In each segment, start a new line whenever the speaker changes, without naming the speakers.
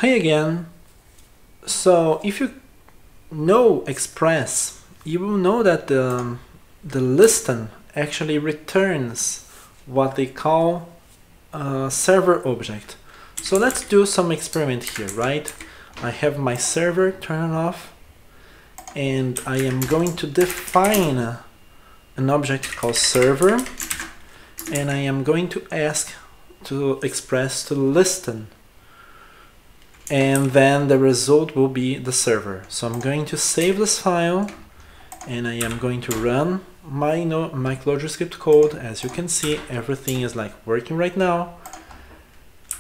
Hi again. So if you know Express, you will know that the listen actually returns what they call a server object. So let's do some experiment here, right? I have my server turned off and I am going to define an object called server, and I am going to ask to Express to listen, and then the result will be the server. So I'm going to save this file and I am going to run my ClojureScript code. As you can see, everything is like working right now.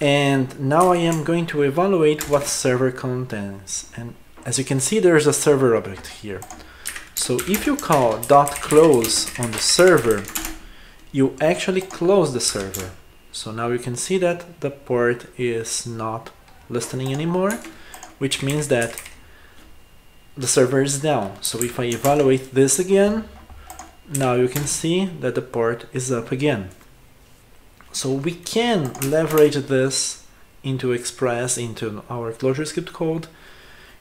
And now I am going to evaluate what server contains. And as you can see, there's a server object here. So if you call .close on the server, you actually close the server. So now you can see that the port is not listening anymore, which means that the server is down. So if I evaluate this again, now you can see that the port is up again. So we can leverage this into Express, into our ClojureScript code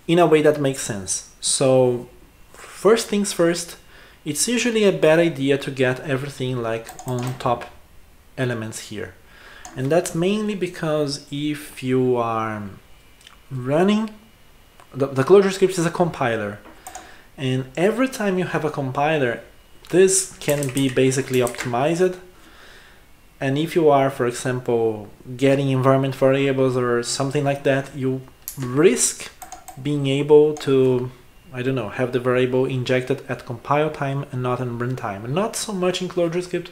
in a way that makes sense. So first things first, it's usually a bad idea to get everything like on top elements here. And that's mainly because if you are running, the ClojureScript is a compiler. And every time you have a compiler, this can be basically optimized. And if you are, for example, getting environment variables or something like that, you risk being able to, I don't know, have the variable injected at compile time and not in runtime. Not so much in ClojureScript,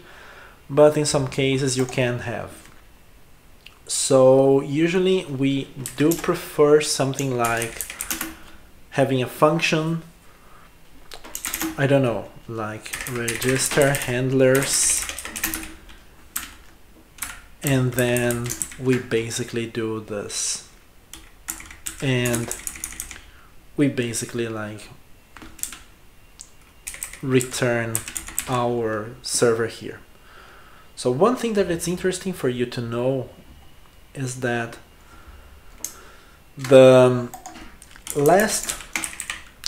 but in some cases you can have. So usually we do prefer something like having a function, I don't know, like register handlers, and then we basically do this, and we basically like return our server here. So one thing that it's interesting for you to know is that the last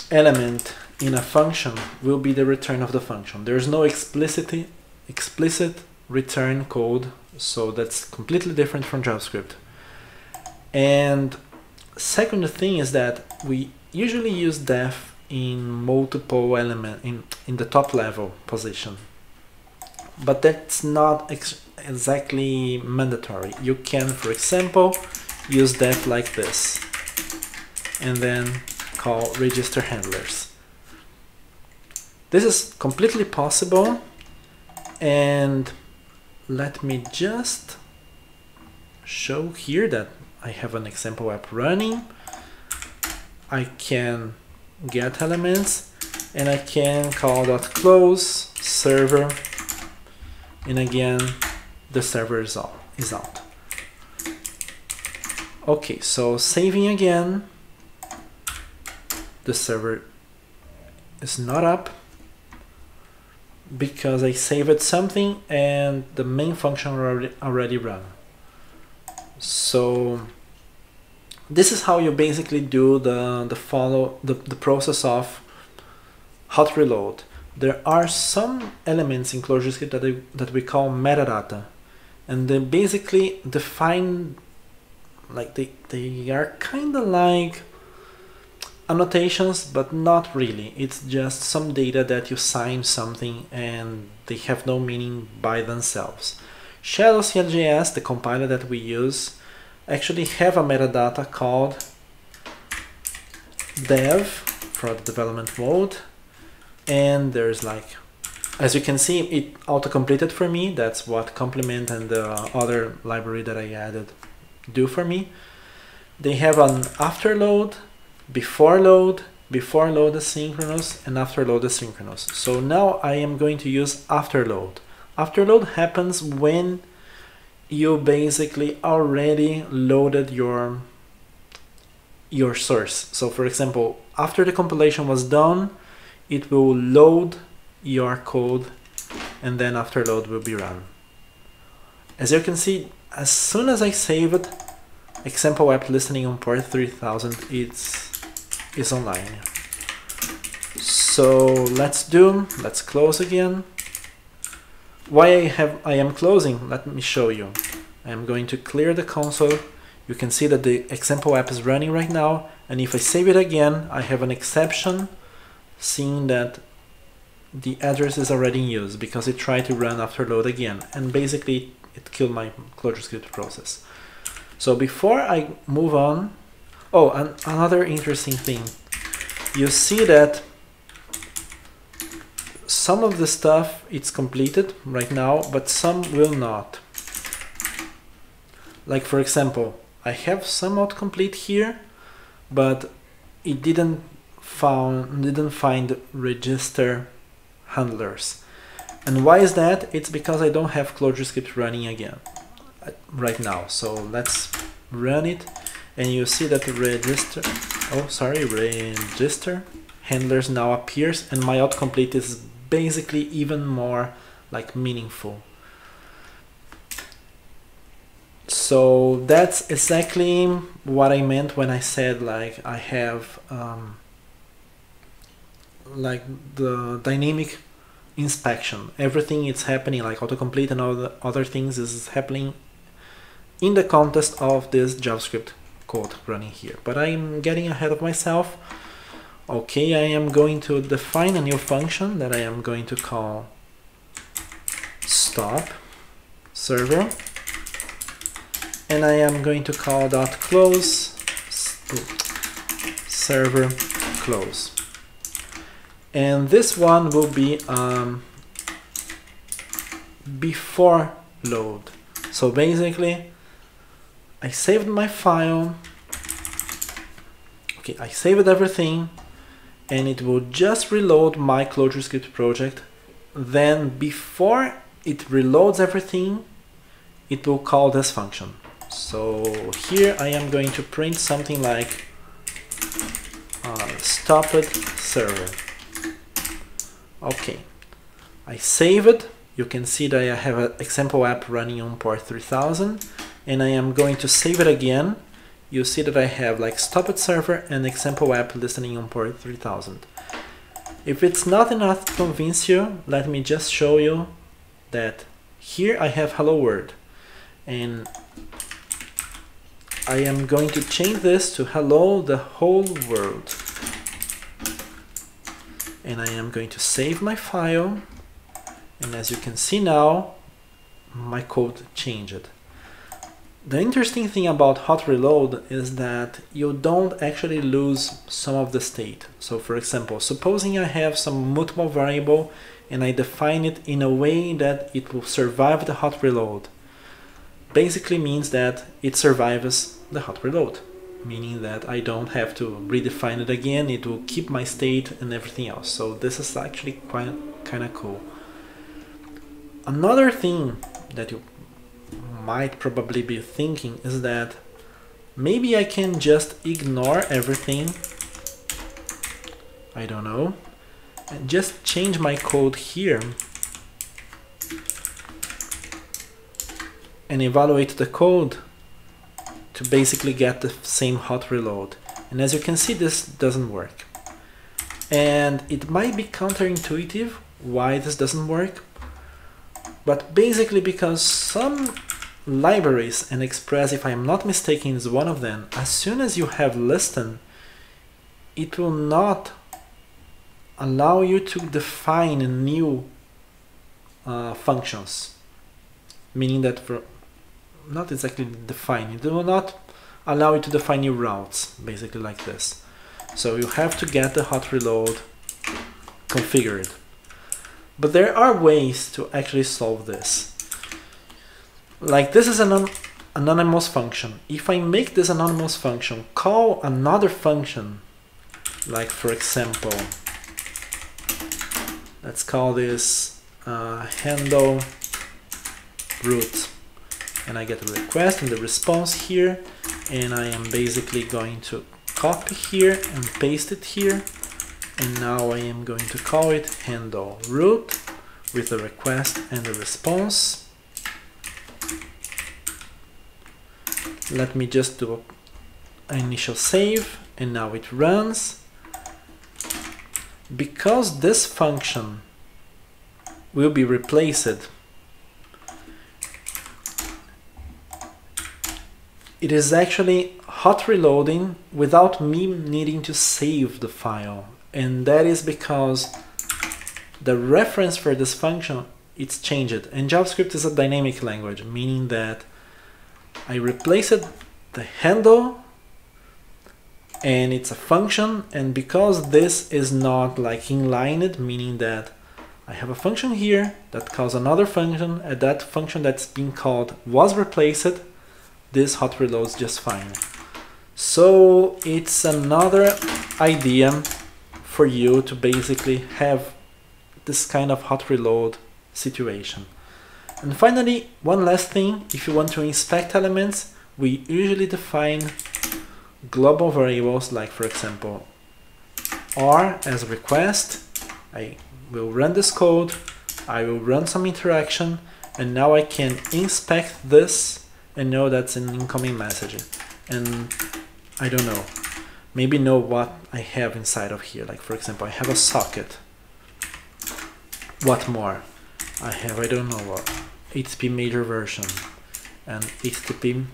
element in a function will be the return of the function. There's no explicit return code, so that's completely different from JavaScript. And second thing is that we usually use def in multiple element in the top level position, but that's not exactly mandatory. You can, for example, use def like this and then call register handlers. This is completely possible, and let me just show here that I have an example app running. I can get elements and I can call .close server, and again the server is out. Okay, so saving again, the server is not up because I saved something and the main function already run. So this is how you basically do the process of hot reload. There are some elements in ClojureScript that we call metadata, and they basically define, like they are kind of like annotations, but not really. It's just some data that you sign something and they have no meaning by themselves. Shadow.cl.js, the compiler that we use, actually have a metadata called dev for the development mode, and there's like, as you can see, it auto-completed for me. That's what complement and the other library that I added do for me. They have an afterload, before load asynchronous, and after load asynchronous. So now I am going to use afterload. Afterload happens when you basically already loaded your source. So for example, after the compilation was done, it will load your code, and then afterload will be run. As you can see, as soon as I save it, example app listening on port 3000 is online. So let's close again. Why I am closing? Let me show you. I am going to clear the console. You can see that the example app is running right now, and if I save it again, I have an exception seeing that the address is already in use because it tried to run after load again, and basically it killed my ClojureScript process. So before I move on, oh, and another interesting thing, you see that some of the stuff it's completed right now, but some will not. Like for example, I have some autocomplete here, but it didn't find register handlers. And why is that? It's because I don't have ClojureScript running again right now. So let's run it, and you see that the register handlers now appears, and my autocomplete is basically even more like meaningful. So that's exactly what I meant when I said like I have like the dynamic inspection. Everything is happening, like autocomplete and all the other things is happening in the context of this JavaScript code running here. But I'm getting ahead of myself. Okay, I am going to define a new function that I am going to call stop server, and I am going to call .close server close, and this one will be before load. So basically I saved my file, okay, I saved everything, and it will just reload my ClojureScript project. Then before it reloads everything, it will call this function. So here I am going to print something like stopped server. Okay, I save it. You can see that I have an example app running on port 3000, and I am going to save it again. You see that I have like stopped server and example app listening on port 3000. If it's not enough to convince you, let me just show you that here I have hello world, and I am going to change this to hello the whole world, and I am going to save my file, and as you can see now my code changed. The interesting thing about hot reload is that you don't actually lose some of the state. So for example, supposing I have some mutable variable and I define it in a way that it will survive the hot reload. Basically means that it survives the hot reload, meaning that I don't have to redefine it again, it will keep my state and everything else. So this is actually kind of cool. Another thing that you might probably be thinking is that maybe I can just ignore everything, I don't know, and just change my code here and evaluate the code to basically get the same hot reload. And as you can see, this doesn't work. And it might be counterintuitive why this doesn't work, but basically because some libraries, and Express, if I'm not mistaken, is one of them, as soon as you have listen, it will not allow you to define new functions, meaning that for not exactly define, it will not allow you to define new routes, basically like this. So you have to get the hot reload configured. But there are ways to actually solve this. Like this is an anonymous function. If I make this anonymous function call another function, like for example, let's call this handle root, and I get a request and the response here, and I am basically going to copy here and paste it here, and now I am going to call it handle root with a request and a response. Let me just do an initial save, and now it runs. Because this function will be replaced, it is actually hot reloading without me needing to save the file. And that is because the reference for this function, it's changed. And JavaScript is a dynamic language, meaning that I replaced the handle and it's a function, and because this is not like inlined, meaning that I have a function here that calls another function, and that function that's being called was replaced, this hot reloads just fine. So it's another idea for you to basically have this kind of hot reload situation. And finally, one last thing, if you want to inspect elements, we usually define global variables, like for example R as request. I will run this code, I will run some interaction, and now I can inspect this and know that's an incoming message. And I don't know, maybe know what I have inside of here. Like for example, I have a socket. What more? I have, I don't know what, HTTP major version and HTTP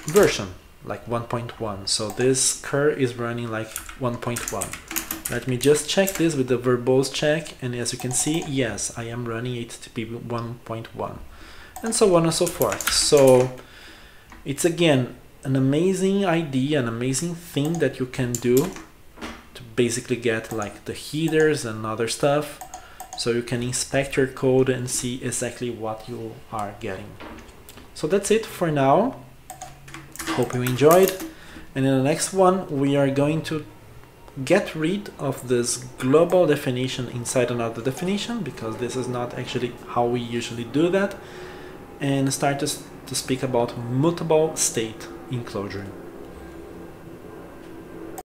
version like 1.1. So this cur is running like 1.1. Let me just check this with the verbose check, and as you can see, yes, I am running HTTP 1.1, and so on and so forth. So it's again an amazing idea, an amazing thing that you can do to basically get like the headers and other stuff, so you can inspect your code and see exactly what you are getting. So that's it for now. Hope you enjoyed, and in the next one we are going to get rid of this global definition inside another definition, because this is not actually how we usually do that, and start to speak about mutable state in Clojure.